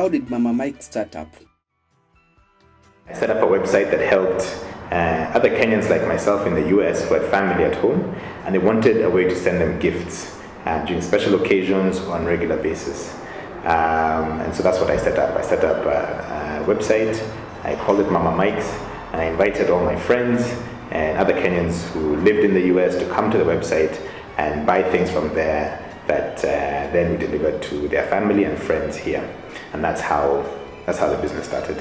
How did MamaMikes start up? I set up a website that helped other Kenyans like myself in the US who had family at home, and they wanted a way to send them gifts during special occasions or on a regular basis. And so that's what I set up. I set up a website, I called it MamaMikes, and I invited all my friends and other Kenyans who lived in the US to come to the website and buy things from there that then we delivered to their family and friends here. And that's how the business started.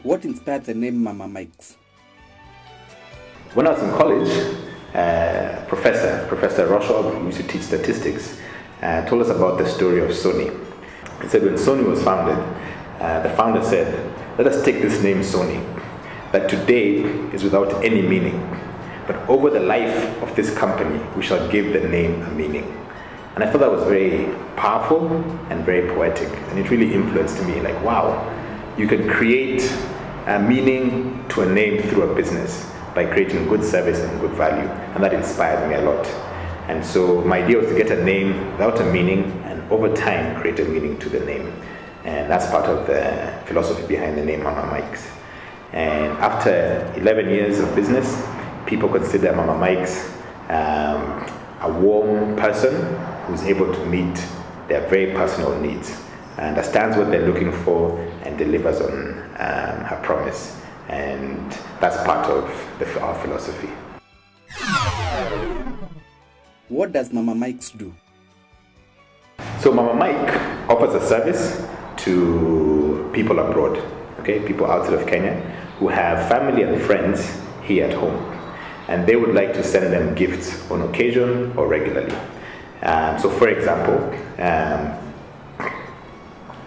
What inspired the name MamaMikes? When I was in college, Professor Roshob, who used to teach statistics, told us about the story of Sony. He said when Sony was founded, the founder said, "Let us take this name Sony, that today is without any meaning, but over the life of this company, we shall give the name a meaning." And I thought that was very powerful and very poetic, and it really influenced me, like, wow, you can create a meaning to a name through a business by creating good service and good value, and that inspired me a lot. And so my idea was to get a name without a meaning, and over time create a meaning to the name. And that's part of the philosophy behind the name MamaMikes. And after 11 years of business, people consider MamaMikes a warm person who's able to meet their very personal needs, understands what they're looking for, and delivers on her promise. And that's part of our philosophy. What does MamaMikes do? So MamaMike offers a service to people abroad, okay, people outside of Kenya who have family and friends here at home, and they would like to send them gifts on occasion or regularly. So for example,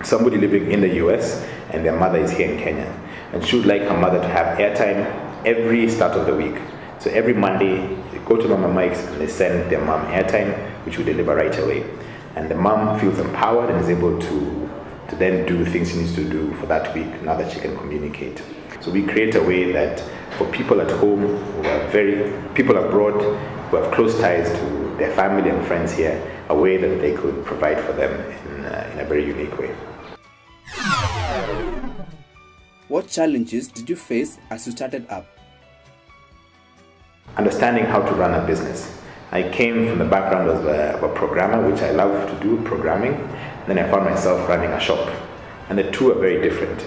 somebody living in the US and their mother is here in Kenya, and she would like her mother to have airtime every start of the week. So every Monday, they go to MamaMikes and they send their mom airtime, which we deliver right away. And the mom feels empowered and is able to then do things she needs to do for that week now that she can communicate. So we create a way that for people at home who are people abroad who have close ties to their family and friends here, a way that they could provide for them in a very unique way. What challenges did you face as you started up? Understanding how to run a business. I came from the background of a programmer, which I love to do, programming. Then I found myself running a shop. And the two are very different.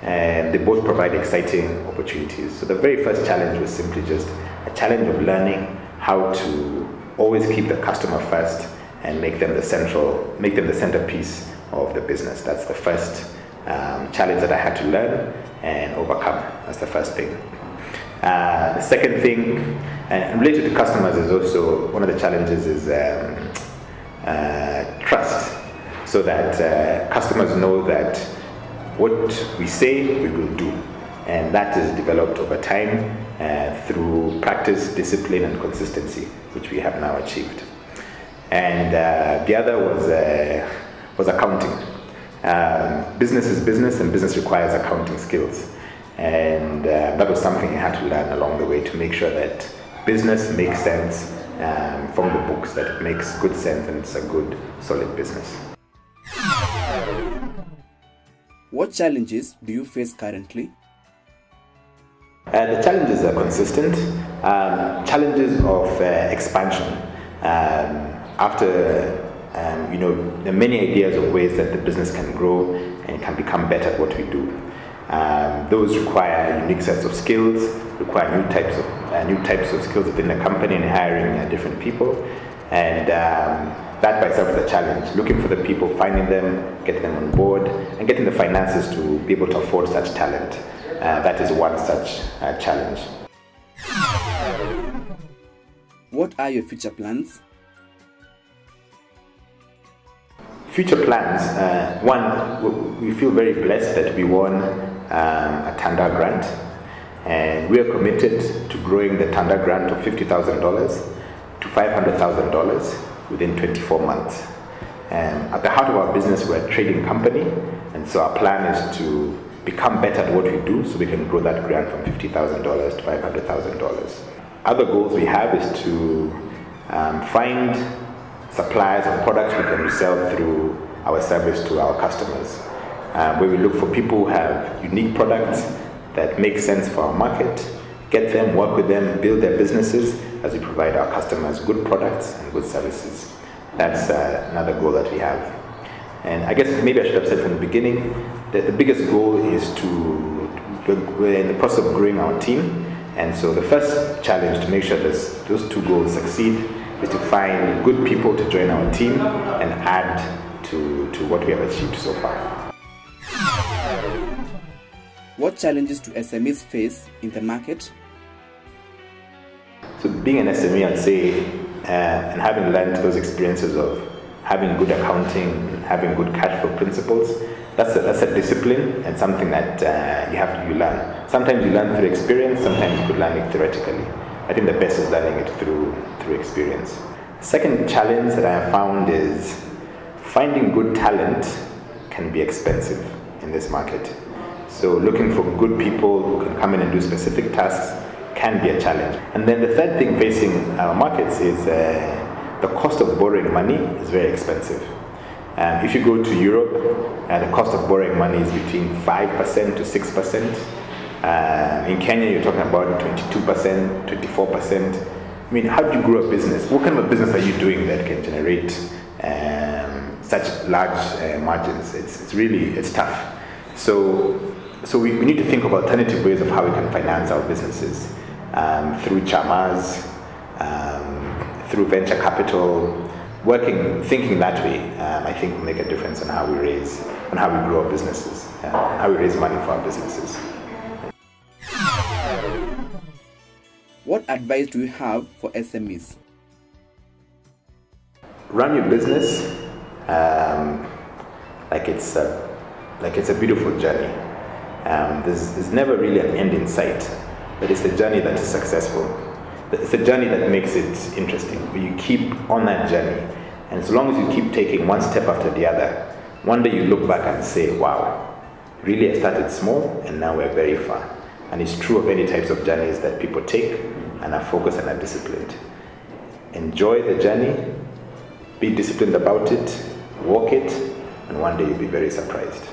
And they both provide exciting opportunities. So the very first challenge was simply just a challenge of learning how to always keep the customer first and make them the centerpiece of the business. That's the first challenge that I had to learn and overcome. That's the first thing. The second thing, and related to customers, is also one of the challenges is trust, so that customers know that what we say we will do, and that is developed over time through practice, discipline, and consistency, which we have now achieved. And the other was accounting. Business is business, and business requires accounting skills. And that was something I had to learn along the way to make sure that business makes sense from the books, that it makes good sense and it's a good, solid business. What challenges do you face currently? The challenges are consistent. Challenges of expansion. After there are many ideas of ways that the business can grow and can become better at what we do. Those require unique sets of skills, require new types of skills within the company and hiring different people. And that by itself is a challenge. Looking for the people, finding them, getting them on board, and getting the finances to be able to afford such talent. That is one such challenge. What are your future plans? Future plans. One, we feel very blessed that we won a Tanda grant, and we are committed to growing the Tanda grant of $50,000 to $500,000 within 24 months. At the heart of our business, we're a trading company, and so our plan is to become better at what we do so we can grow that grant from $50,000 to $500,000. Other goals we have is to find suppliers of products we can resell through our service to our customers, where we look for people who have unique products that make sense for our market, get them, work with them, build their businesses as we provide our customers good products and good services. That's another goal that we have. And I guess maybe I should have said from the beginning that the biggest goal is we're in the process of growing our team. And so the first challenge to make sure those two goals succeed is to find good people to join our team and add to what we have achieved so far. What challenges do SMEs face in the market? So being an SME, I'd say, and having learned those experiences of having good accounting and having good cash flow principles, that's a discipline and something that you learn. Sometimes you learn through experience, sometimes you could learn it theoretically. I think the best is learning it through experience. Second challenge that I have found is finding good talent can be expensive in this market. So looking for good people who can come in and do specific tasks can be a challenge. And then the third thing facing our markets is the cost of borrowing money is very expensive. If you go to Europe, the cost of borrowing money is between 5% to 6%. In Kenya, you're talking about 22%, 24%. I mean, how do you grow a business? What kind of a business are you doing that can generate such large margins? It's tough. So we need to think of alternative ways of how we can finance our businesses through chamas, through venture capital. Thinking that way, I think will make a difference on how we grow our businesses, how we raise money for our businesses. What advice do you have for SMEs? Run your business like it's a beautiful journey. There's never really an end in sight, but it's the journey that is successful. It's a journey that makes it interesting, where you keep on that journey. And as long as you keep taking one step after the other, one day you look back and say, wow, really I started small and now we're very far. And it's true of any types of journeys that people take and are focused and are disciplined. Enjoy the journey, be disciplined about it, walk it, and one day you'll be very surprised.